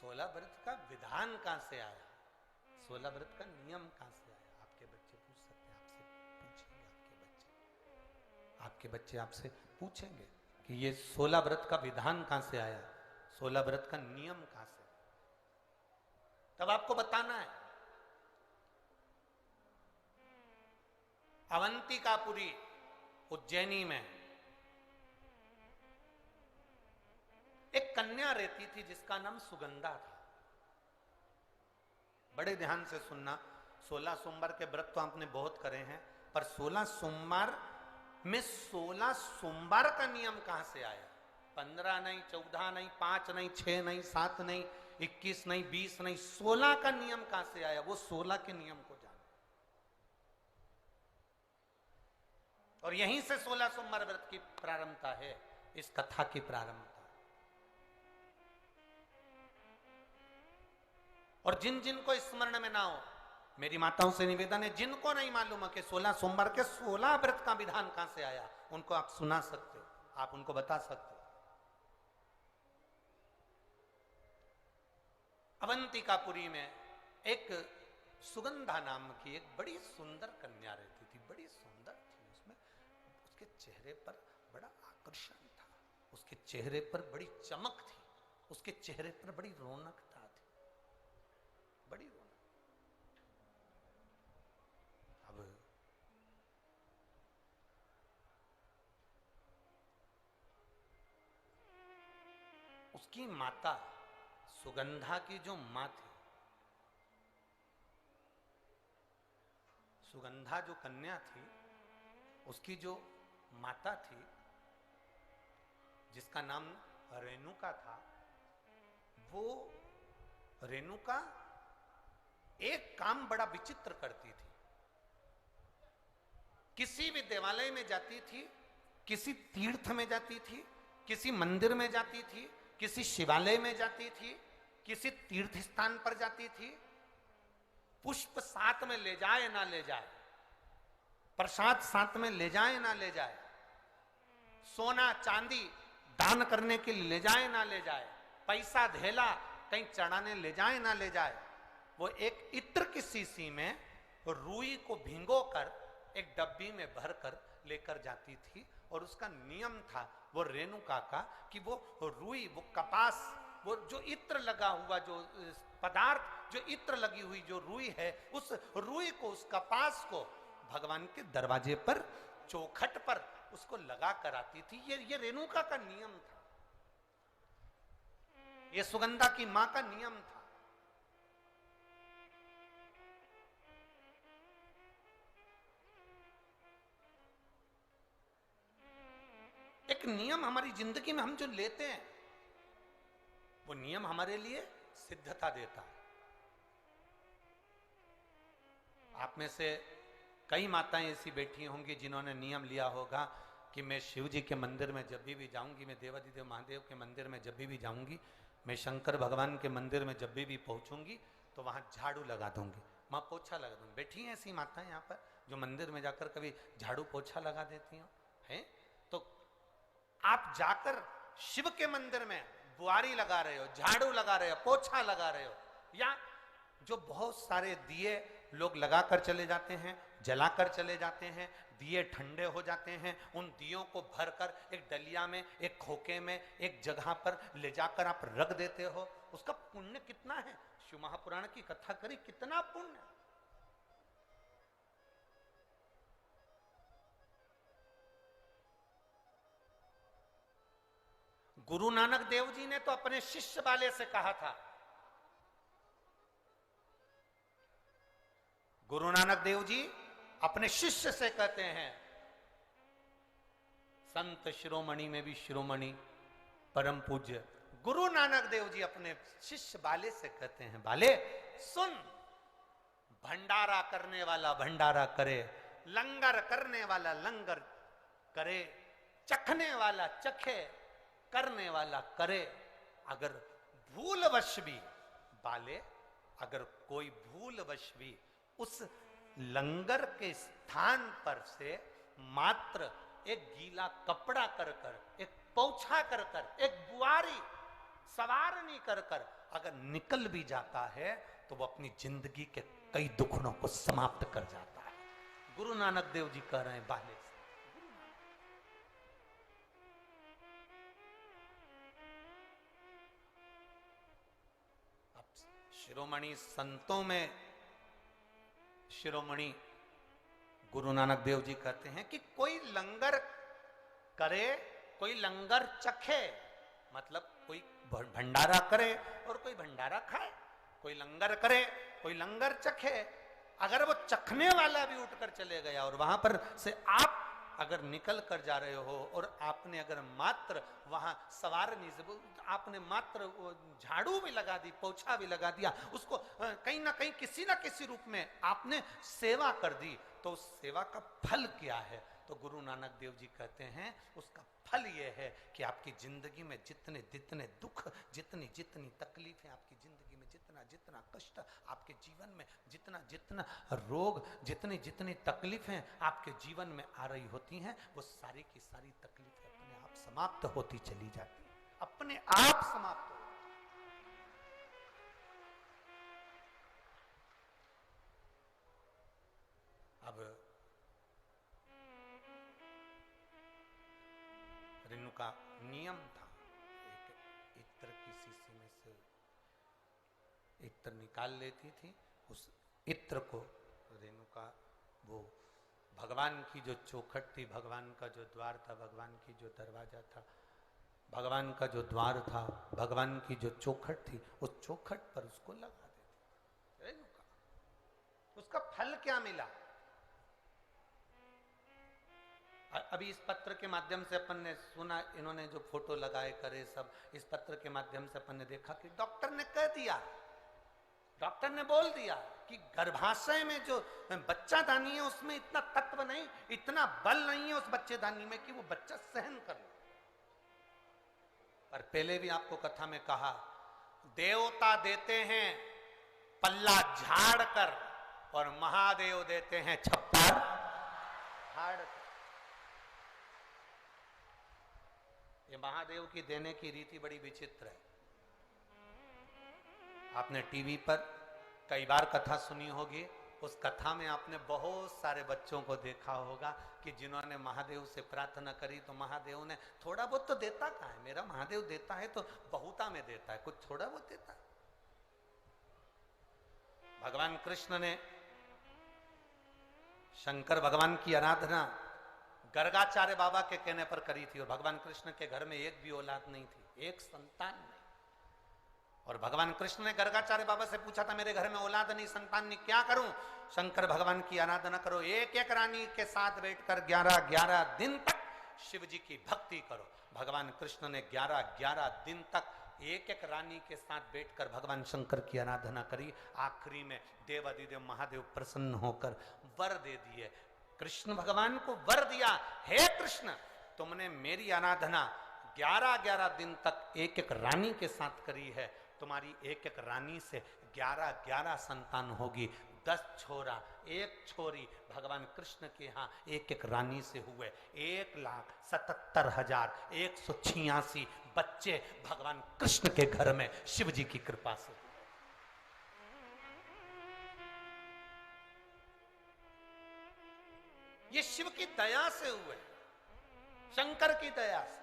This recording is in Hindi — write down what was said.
16 व्रत का विधान कहां से आया, 16 व्रत का नियम कहां से आया? आपके बच्चे पूछ सकते हैं, आपसे पूछेंगे, आपके बच्चे आपसे पूछेंगे कि ये 16 व्रत का विधान कहां से आया, 16 व्रत का नियम कहां से, तब आपको बताना है। अवंतिकापुरी उज्जैनी में एक कन्या रहती थी जिसका नाम सुगंधा था। बड़े ध्यान से सुनना, 16 सोमवार के व्रत तो आपने बहुत करे हैं, पर 16 सोमवार में 16 सोमवार का नियम कहां से आया? 15 नहीं, 14 नहीं, 5 नहीं, 6 नहीं, 7 नहीं, 21 नहीं, 20 नहीं, 16 का नियम कहां से आया? वो 16 के नियम को जाना। और यहीं से 16 सोमवार व्रत की प्रारंभता है, इस कथा की प्रारंभता। और जिन जिन को स्मरण में ना हो, मेरी माताओं से निवेदन है, जिनको नहीं मालूम है कि 16 सोमवार के 16 व्रत का विधान कहां से आया, उनको आप सुना सकते हो, आप उनको बता सकते हो। अवंतिकापुरी में एक सुगंधा नाम की एक बड़ी सुंदर कन्या रहती थी, बड़ी सुंदर थी। उसमें उसके चेहरे पर बड़ा आकर्षण था, उसके चेहरे पर बड़ी चमक थी, उसके चेहरे पर बड़ी रौनकता थी, बड़ी रौनक। अब उसकी माता, सुगंधा की जो मां थी, सुगंधा जो कन्या थी, उसकी जो माता थी जिसका नाम रेणुका था, वो रेणुका एक काम बड़ा विचित्र करती थी। किसी भी देवालय में जाती थी, किसी तीर्थ में जाती थी, किसी मंदिर में जाती थी, किसी शिवालय में जाती थी, किसी तीर्थ स्थान पर जाती थी, पुष्प साथ में ले जाए ना ले जाए, प्रसाद साथ में ले जाए ना ले जाए, सोना चांदी दान करने के लिए ले जाए ना ले जाए, पैसा धेला कहीं चढ़ाने ले जाए ना ले जाए, वो एक इत्र की शीशी में रुई को भिगोकर एक डब्बी में भरकर लेकर जाती थी। और उसका नियम था वो रेणुका का कि वो रुई, वो कपास, वो जो इत्र लगा हुआ, जो पदार्थ, जो इत्र लगी हुई जो रुई है, उस रुई को, उस कपास को भगवान के दरवाजे पर, चौखट पर उसको लगा कर आती थी। ये रेणुका का नियम था, ये सुगंधा की मां का नियम था। एक नियम हमारी जिंदगी में हम जो लेते हैं, वो नियम हमारे लिए सिद्धता देता है। आप में से कई माताएं ऐसी बैठी होंगी जिन्होंने नियम लिया होगा कि मैं शिव जी के मंदिर में जब भी जाऊंगी, मैं देवादिदेव महादेव के मंदिर में जब भी जाऊंगी, मैं शंकर भगवान के मंदिर में जब भी पहुंचूंगी तो वहां झाड़ू लगा दूंगी, मां पोछा लगा दूंगी। बैठी हैं ऐसी माताएं यहाँ पर जो मंदिर में जाकर कभी झाड़ू पोछा लगा देती हो, हैं? तो आप जाकर शिव के मंदिर में बुआरी लगा रहे हो, झाड़ू लगा रहे हो, पोछा लगा रहे हो, या जो बहुत सारे दिए लोग लगाकर चले जाते हैं, जलाकर चले जाते हैं, दिए ठंडे हो जाते हैं, उन दियों को भरकर एक डलिया में, एक खोखे में, एक जगह पर ले जाकर आप रख देते हो, उसका पुण्य कितना है? शिव महापुराण की कथा करी, कितना पुण्य। गुरु नानक देव जी ने तो अपने शिष्य वाले से कहा था, गुरु नानक देव जी अपने शिष्य से कहते हैं, संत शिरोमणि में भी शिरोमणि परम पूज्य गुरु नानक देव जी अपने शिष्य बाले से कहते हैं, बाले सुन, भंडारा करने वाला भंडारा करे, लंगर करने वाला लंगर करे, चखने वाला चखे, करने वाला करे। अगर भूलवश भी, बाले, अगर कोई भूलवश भी उस लंगर के स्थान पर से मात्र एक गीला कपड़ा कर कर, एक पोछा कर कर, एक बुआरी सवारनी कर कर अगर निकल भी जाता है तो वो अपनी जिंदगी के कई दुखड़ों को समाप्त कर जाता है। गुरु नानक देव जी कह रहे हैं बाले से। अब शिरोमणि संतों में शिरोमणि गुरु नानक देव जी कहते हैं कि कोई लंगर करे, कोई लंगर चखे, मतलब कोई भंडारा करे और कोई भंडारा खाए। कोई लंगर करे, कोई लंगर चखे। अगर वो चखने वाला भी उठकर चले गया और वहां पर से आप अगर निकल कर जा रहे हो और आपने अगर मात्र वहां सवार नहीं से आपने मात्र वो झाड़ू भी लगा दी, पोछा भी लगा दिया, उसको कहीं ना कहीं किसी ना किसी रूप में आपने सेवा कर दी, तो उस सेवा का फल क्या है? तो गुरु नानक देव जी कहते हैं उसका फल यह है कि आपकी जिंदगी में जितने जितने दुख, जितनी जितनी तकलीफें आपकी जिंदगी में, जितना जितना कष्ट आपके जीवन में, जितना जितना रोग, जितनी जितनी तकलीफें आपके जीवन में आ रही होती हैं, वो सारी की सारी तकलीफें अपने आप समाप्त होती चली जाती हैं, अपने आप समाप्त हो। अब रेणु का नियम था, एक इत्र की शीशी में से इत्र निकाल लेती थी, उस इत्र को रेणु का वो भगवान की जो चौखट थी, भगवान का जो द्वार था, भगवान की जो दरवाजा था, भगवान का जो द्वार था, भगवान की जो चौखट थी, उस चौखट पर उसको लगा देती रेणु का। उसका फल क्या मिला? अभी इस पत्र के माध्यम से अपन ने सुना, इन्होंने जो फोटो लगाए करे सब, इस पत्र के माध्यम से अपन ने देखा कि डॉक्टर ने कह दिया, डॉक्टर ने बोल दिया कि गर्भाशय में जो बच्चादानी है उसमें इतना तत्व नहीं, इतना बल नहीं है उस बच्चेदानी में कि वो बच्चा सहन कर ले। पर पहले भी आपको कथा में कहा, देवता देते हैं पल्ला झाड़ कर और महादेव देते हैं छप्पर फाड़ कर। ये महादेव की देने की रीति बड़ी विचित्र है। आपने टीवी पर कई बार कथा सुनी होगी, उस कथा में आपने बहुत सारे बच्चों को देखा होगा कि जिन्होंने महादेव से प्रार्थना करी तो महादेव ने थोड़ा बहुत तो देता कहाँ है, मेरा महादेव देता है तो बहुता में देता है, कुछ थोड़ा बहुत देता है। भगवान कृष्ण ने शंकर भगवान की आराधना गर्गाचार्य बाबा के कहने पर करी थी और भगवान कृष्ण के घर में एक भी औलाद नहीं थी, एक संतान नहीं। और भगवान कृष्ण ने गर्गाचार्य बाबा से पूछा था, मेरे घर में औलाद नहीं, संतान नहीं, क्या करूं? शंकर भगवान की आराधना करो, एक एक रानी के साथ बैठकर 11-11 दिन तक शिव जी की भक्ति करो। भगवान कृष्ण ने 11-11 दिन तक एक एक रानी के साथ बैठकर भगवान शंकर की आराधना करी। आखिरी में देवाधिदेव महादेव प्रसन्न होकर वर दे दिए। कृष्ण भगवान को वर दिया, हे कृष्ण तुमने मेरी आराधना 11-11 दिन तक एक एक रानी के साथ करी है, तुम्हारी एक एक रानी से 11-11 संतान होगी। 10 छोरा 1 छोरी भगवान कृष्ण के यहाँ एक एक रानी से हुए। 1,77,186 बच्चे भगवान कृष्ण के घर में शिव जी की कृपा से। ये शिव की दया से हुए, शंकर की दया से।